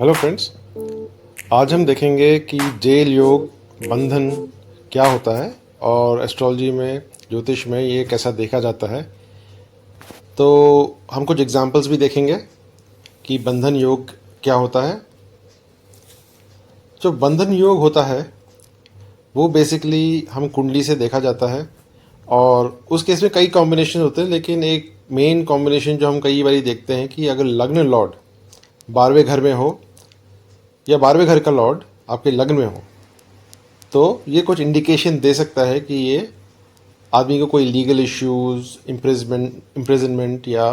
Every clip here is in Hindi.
Hello friends. आज हम देखेंगे कि जेल योग बंधन क्या होता है और एस्ट्रोलॉजी में, ज्योतिष में ये कैसा देखा जाता है। तो हम कुछ एग्जांपल्स भी देखेंगे कि बंधन योग क्या होता है। जो बंधन योग होता है वो बेसिकली हम कुंडली से देखा जाता है और उस केस में कई कॉम्बिनेशन होते हैं, लेकिन एक मेन कॉम्बिनेशन जो हम कई बार देखते हैं कि अगर लग्न लॉर्ड 12वें घर में हो या 12वें घर का लॉर्ड आपके लग्न में हो तो ये कुछ इंडिकेशन दे सकता है कि ये आदमी को कोई लीगल इश्यूज, इम्प्रिजनमेंट या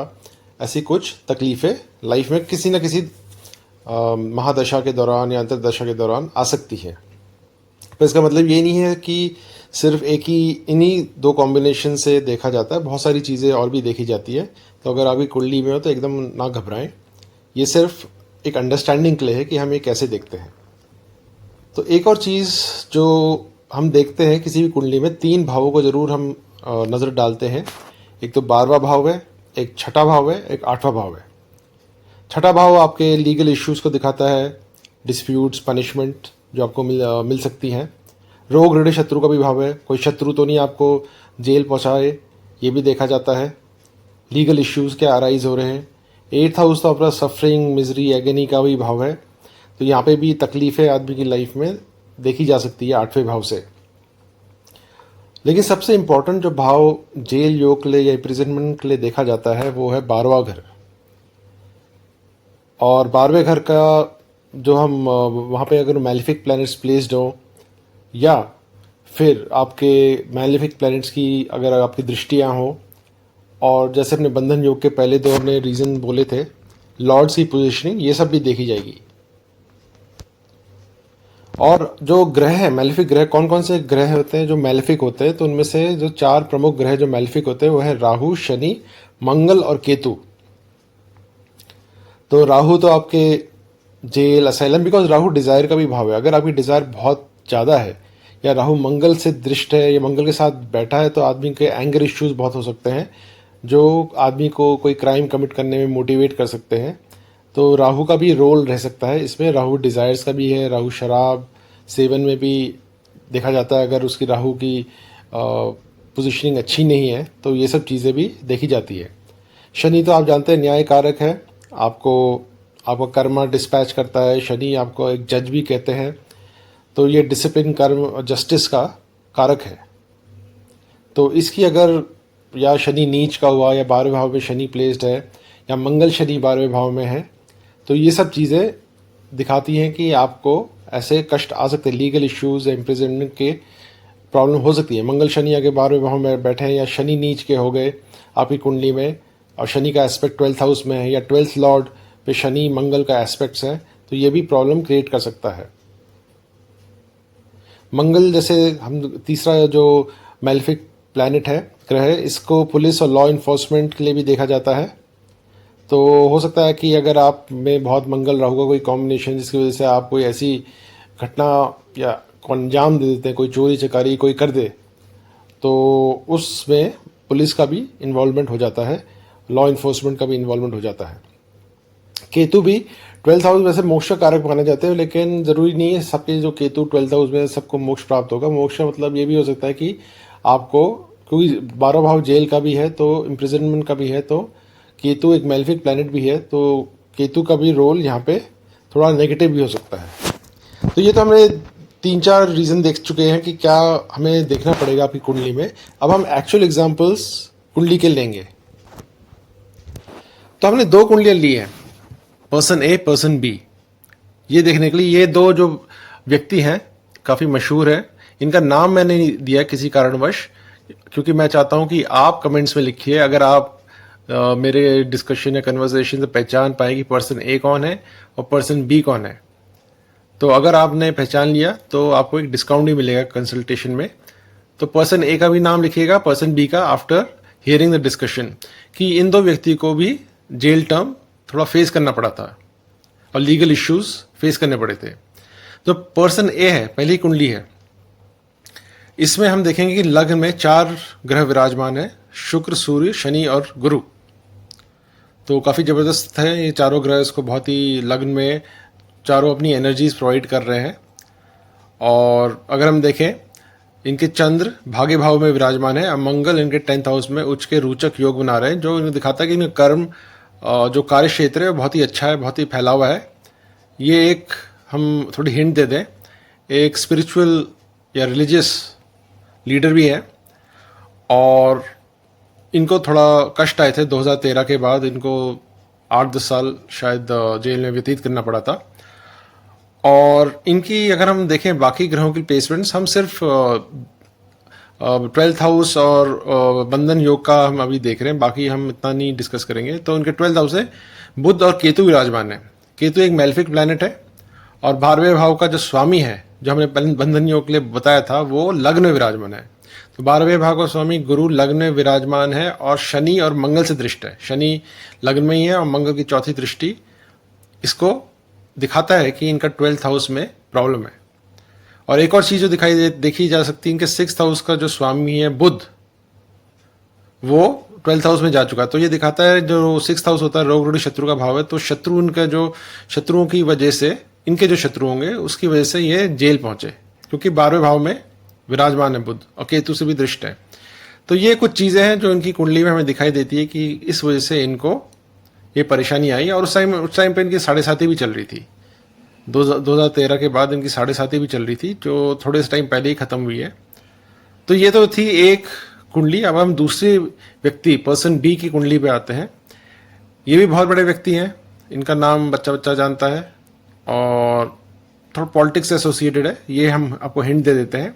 ऐसी कुछ तकलीफ़ें लाइफ में किसी न किसी महादशा के दौरान या अंतरदशा के दौरान आ सकती है। पर इसका मतलब ये नहीं है कि सिर्फ एक ही इन्हीं दो कॉम्बिनेशन से देखा जाता है, बहुत सारी चीज़ें और भी देखी जाती है। तो अगर आपकी कुंडली में हो तो एकदम ना घबराएं, ये सिर्फ एक अंडरस्टैंडिंग के लिए है कि हम ये कैसे देखते हैं। तो एक और चीज़ जो हम देखते हैं किसी भी कुंडली में, 3 भावों को ज़रूर हम नज़र डालते हैं। एक तो 12वां भाव है, एक छठा भाव है, एक 8वां भाव है। छठा भाव आपके लीगल इश्यूज़ को दिखाता है, डिस्प्यूट्स, पनिशमेंट जो आपको मिल सकती हैं। रोग ऋण शत्रु का भी भाव है, कोई शत्रु तो नहीं आपको जेल पहुंचाए, ये भी देखा जाता है। लीगल इश्यूज़ क्या अराइज हो रहे हैं। 8th हाउस तो अपना सफरिंग, मिजरी, एगनी का भी भाव है, तो यहाँ पे भी तकलीफ़ें आदमी की लाइफ में देखी जा सकती है 8वें भाव से। लेकिन सबसे इम्पोर्टेंट जो भाव जेल योग के लिए या इम्प्रिजनमेंट के लिए देखा जाता है वो है 12वां घर। और 12वें घर का जो हम वहाँ पे अगर मैलिफिक प्लैनेट्स प्लेस्ड हो या फिर आपके मैलिफिक प्लैनेट्स की अगर आपकी दृष्टियाँ हो, और जैसे अपने बंधन योग के पहले दो हमने रीज़न बोले थे, लॉर्ड्स की पोजीशनिंग, ये सब भी देखी जाएगी। और जो ग्रह है मैलेफिक ग्रह, कौन कौन से ग्रह होते हैं जो मैलेफिक होते हैं, तो उनमें से जो 4 प्रमुख ग्रह जो मैलेफिक होते हैं वो है राहु, शनि, मंगल और केतु। तो राहु तो आपके jail, asylum, because Rahu desire का भी भाव है। अगर आपकी डिज़ायर बहुत ज़्यादा है या राहु मंगल से दृष्ट है या मंगल के साथ बैठा है तो आदमी के एंगर इश्यूज बहुत हो सकते हैं जो आदमी को कोई क्राइम कमिट करने में मोटिवेट कर सकते हैं। तो राहु का भी रोल रह सकता है इसमें। राहु डिज़ायर्स का भी है, राहु शराब सेवन में भी देखा जाता है। अगर उसकी राहु की पोजीशनिंग अच्छी नहीं है तो ये सब चीज़ें भी देखी जाती है। शनि तो आप जानते हैं न्याय कारक है, आपको आपका कर्म डिस्पैच करता है। शनि आपको एक जज भी कहते हैं, तो ये डिसिप्लिन, कर्म, जस्टिस का कारक है। तो इसकी अगर या शनि नीच का हुआ या 12वें भाव में शनि प्लेस्ड है या मंगल शनि 12वें भाव में है, तो ये सब चीज़ें दिखाती हैं कि आपको ऐसे कष्ट आ सकते हैं, लीगल इश्यूज या इम्प्रिजनमेंट के प्रॉब्लम हो सकती है। मंगल शनि आगे 12वें भाव में बैठे हैं या शनि नीच के हो गए आपकी कुंडली में, और शनि का एस्पेक्ट 12th हाउस में है या 12th लॉर्ड पे शनि मंगल का एस्पेक्ट्स है, तो ये भी प्रॉब्लम क्रिएट कर सकता है। मंगल जैसे हम तीसरा जो मैलिफिक प्लैनेट है, ग्रह है, इसको पुलिस और लॉ इन्फोर्समेंट के लिए भी देखा जाता है। तो हो सकता है कि अगर आप में बहुत मंगल राहु का कोई कॉम्बिनेशन जिसकी वजह से आप कोई ऐसी घटना या को अंजाम दे देते हैं, कोई चोरी चकारी कोई कर दे, तो उसमें पुलिस का भी इन्वॉल्वमेंट हो जाता है, लॉ इन्फोर्समेंट का भी इन्वॉल्वमेंट हो जाता है। केतु भी 12th हाउस वैसे मोक्ष कारक माने जाते हैं, लेकिन ज़रूरी नहीं है सबके जो केतु 12th हाउस में सबको मोक्ष प्राप्त होगा। मोक्ष मतलब ये भी हो सकता है कि आपको, क्योंकि 12वां भाव जेल का भी है तो इम्प्रिजनमेंट का भी है, तो केतु एक मैलिफिक प्लैनेट भी है, तो केतु का भी रोल यहाँ पे थोड़ा नेगेटिव भी हो सकता है। तो ये तो हमने 3-4 रीज़न देख चुके हैं कि क्या हमें देखना पड़ेगा आपकी कुंडली में। अब हम एक्चुअल एग्जांपल्स कुंडली के लेंगे। तो हमने 2 कुंडलियाँ ली हैं, पर्सन ए, पर्सन बी, ये देखने के लिए। ये 2 जो व्यक्ति हैं काफ़ी मशहूर है, इनका नाम मैंने नहीं दिया किसी कारणवश, क्योंकि मैं चाहता हूँ कि आप कमेंट्स में लिखिए अगर आप मेरे डिस्कशन या कन्वर्सेशन से पहचान पाए कि पर्सन ए कौन है और पर्सन बी कौन है। तो अगर आपने पहचान लिया तो आपको एक डिस्काउंट भी मिलेगा कंसल्टेशन में। तो पर्सन ए का भी नाम लिखिएगा, पर्सन बी का, आफ्टर हियरिंग द डिस्कशन, कि इन 2 व्यक्ति को भी जेल टर्म थोड़ा फेस करना पड़ा था और लीगल इश्यूज फेस करने पड़े थे। तो पर्सन ए है, पहली कुंडली है, इसमें हम देखेंगे कि लग्न में 4 ग्रह विराजमान है, शुक्र, सूर्य, शनि और गुरु। तो काफ़ी ज़बरदस्त है ये चारों ग्रह, इसको बहुत ही लग्न में चारों अपनी एनर्जीज प्रोवाइड कर रहे हैं। और अगर हम देखें, इनके चंद्र भाग्य भाव में विराजमान है, अब मंगल इनके 10th हाउस में उच्च के रोचक योग बना रहे हैं, जो इन्हें दिखाता है कि इनका कर्म जो कार्य क्षेत्र है बहुत ही अच्छा है, बहुत ही फैला हुआ है। ये एक हम थोड़ी हिंट दे दें, एक स्पिरिचुअल या रिलीजियस लीडर भी है। और इनको थोड़ा कष्ट आए थे 2013 के बाद, इनको 8-10 साल शायद जेल में व्यतीत करना पड़ा था। और इनकी अगर हम देखें बाकी ग्रहों की प्लेसमेंट्स, हम सिर्फ 12th हाउस और बंधन योग का हम अभी देख रहे हैं, बाकी हम इतना नहीं डिस्कस करेंगे। तो इनके 12th हाउस है बुध और केतु विराजमान है। केतु एक मेलेफिक प्लैनेट है और 12वें भाव का जो स्वामी है, जो हमने बंधन योग के लिए बताया था, वो लग्न में विराजमान है। तो 12वें भाव का स्वामी गुरु लग्न में विराजमान है और शनि और मंगल से दृष्ट है। शनि लग्न में ही है और मंगल की चौथी दृष्टि इसको दिखाता है कि इनका 12th हाउस में प्रॉब्लम है। और एक और चीज जो देखी जा सकती है, इनके 6th हाउस का जो स्वामी है बुध, वो 12th हाउस में जा चुका है। तो ये दिखाता है जो 6th हाउस होता है रोग रूढ़ी शत्रु का भाव है, तो शत्रु उनका जो शत्रुओं की वजह से, इनके जो शत्रु होंगे उसकी वजह से ये जेल पहुंचे, क्योंकि 12वें भाव में विराजमान है बुध और केतु से भी दृष्ट है। तो ये कुछ चीजें हैं जो इनकी कुंडली में हमें दिखाई देती है कि इस वजह से इनको ये परेशानी आई। और उस टाइम पे इनकी 7.5 भी चल रही थी। 2013 के बाद इनकी 7.5 भी चल रही थी, जो थोड़े से टाइम पहले ही खत्म हुई है। तो ये तो थी एक कुंडली। अब हम दूसरे व्यक्ति पर्सन बी की कुंडली पे आते हैं। ये भी बहुत बड़े व्यक्ति हैं, इनका नाम बच्चा बच्चा जानता है और थोड़ा पॉलिटिक्स से एसोसिएटेड है, ये हम आपको हिंट दे देते हैं।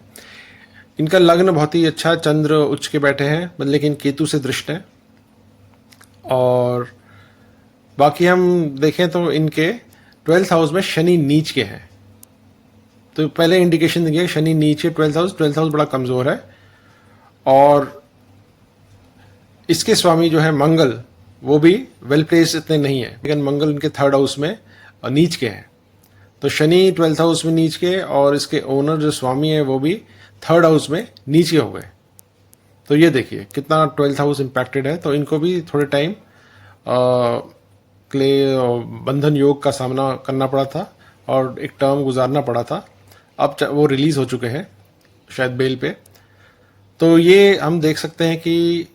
इनका लग्न बहुत ही अच्छा, चंद्र उच्च के बैठे हैं, लेकिन केतु से दृष्ट है। और बाकी हम देखें तो इनके 12th हाउस में शनि नीच के हैं। तो पहले इंडिकेशन दिया शनि नीच है 12th हाउस बड़ा कमजोर है। और इसके स्वामी जो है मंगल, वो भी वेल प्लेस इतने नहीं है, लेकिन मंगल इनके 3rd हाउस में नीच के हैं। तो शनि 12th हाउस में नीच के, और इसके ओनर जो स्वामी है वो भी 3rd हाउस में नीच के हो गए। तो ये देखिए कितना 12th हाउस इम्पैक्टेड है। तो इनको भी थोड़े टाइम बंधन योग का सामना करना पड़ा था और एक टर्म गुजारना पड़ा था। अब वो रिलीज हो चुके हैं शायद बेल पे। तो ये हम देख सकते हैं कि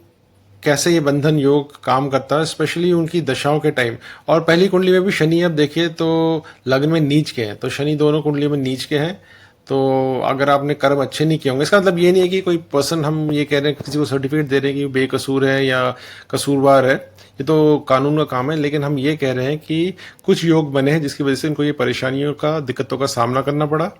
कैसे ये बंधन योग काम करता है, स्पेशली उनकी दशाओं के टाइम। और पहली कुंडली में भी शनि अब देखिए तो लग्न में नीच के हैं, तो शनि दोनों कुंडली में नीच के हैं। तो अगर आपने कर्म अच्छे नहीं किए होंगे, इसका मतलब ये नहीं है कि कोई पर्सन हम ये कह रहे हैं किसी को सर्टिफिकेट दे रहे हैं कि बेकसूर है या कसूरवार है, ये तो कानून का काम है। लेकिन हम ये कह रहे हैं कि कुछ योग बने हैं जिसकी वजह से इनको ये परेशानियों का, दिक्कतों का सामना करना पड़ा।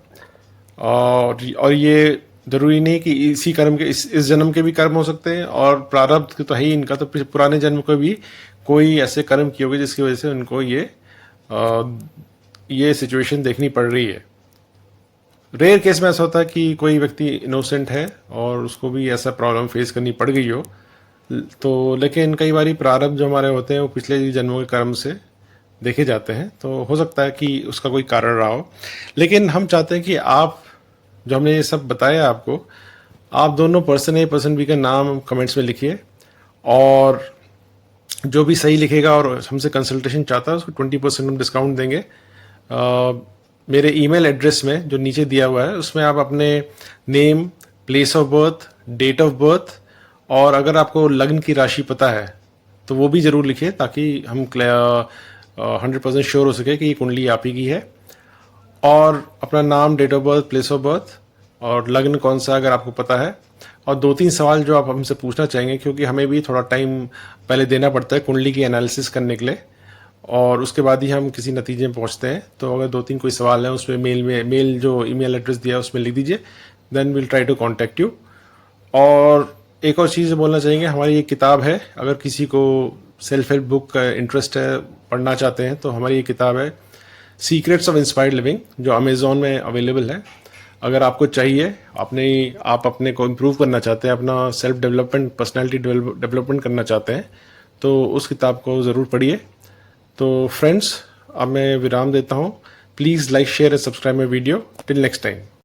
और ये जरूरी नहीं कि इसी कर्म के इस जन्म के भी कर्म हो सकते हैं, और प्रारब्ध तो है ही इनका, तो पुराने जन्म को भी कोई ऐसे कर्म किए होंगे जिसकी वजह से उनको ये सिचुएशन देखनी पड़ रही है। रेयर केस में ऐसा होता है कि कोई व्यक्ति इनोसेंट है और उसको भी ऐसा प्रॉब्लम फेस करनी पड़ गई हो, तो लेकिन कई बार प्रारब्ध जो हमारे होते हैं वो पिछले जन्मों के कर्म से देखे जाते हैं, तो हो सकता है कि उसका कोई कारण रहा हो। लेकिन हम चाहते हैं कि आप, जो हमने ये सब बताया आपको, आप दोनों पर्सन ए पर्सन बी का नाम कमेंट्स में लिखिए, और जो भी सही लिखेगा और हमसे कंसल्टेशन चाहता है उसको 20% हम डिस्काउंट देंगे। मेरे ईमेल एड्रेस में जो नीचे दिया हुआ है उसमें आप अपने name, place of birth, date of birth, और अगर आपको लग्न की राशि पता है तो वो भी ज़रूर लिखिए, ताकि हम 100% श्योर हो सके कि ये कुंडली आप ही की है। और अपना नाम, date of birth, place of birth और लग्न कौन सा अगर आपको पता है, और 2-3 सवाल जो आप हमसे पूछना चाहेंगे, क्योंकि हमें भी थोड़ा टाइम पहले देना पड़ता है कुंडली की एनालिसिस करने के लिए, और उसके बाद ही हम किसी नतीजे में पहुंचते हैं। तो अगर 2-3 कोई सवाल है उसमें मेल जो ईमेल एड्रेस दिया है उसमें लिख दीजिए, then will try to contact you. और एक और चीज़ बोलना चाहेंगे, हमारी ये किताब है, अगर किसी को सेल्फ हेल्प बुक का इंटरेस्ट है, पढ़ना चाहते हैं, तो हमारी ये किताब है सीक्रेट्स ऑफ इंस्पायर्ड लिविंग, जो अमेजोन में अवेलेबल है। अगर आपको चाहिए, आप अपने को इम्प्रूव करना चाहते हैं, अपना सेल्फ डेवलपमेंट, पर्सनैलिटी डेवलपमेंट करना चाहते हैं, तो उस किताब को ज़रूर पढ़िए। तो फ्रेंड्स, अब मैं विराम देता हूँ। Please like, share and subscribe my video. Till next time.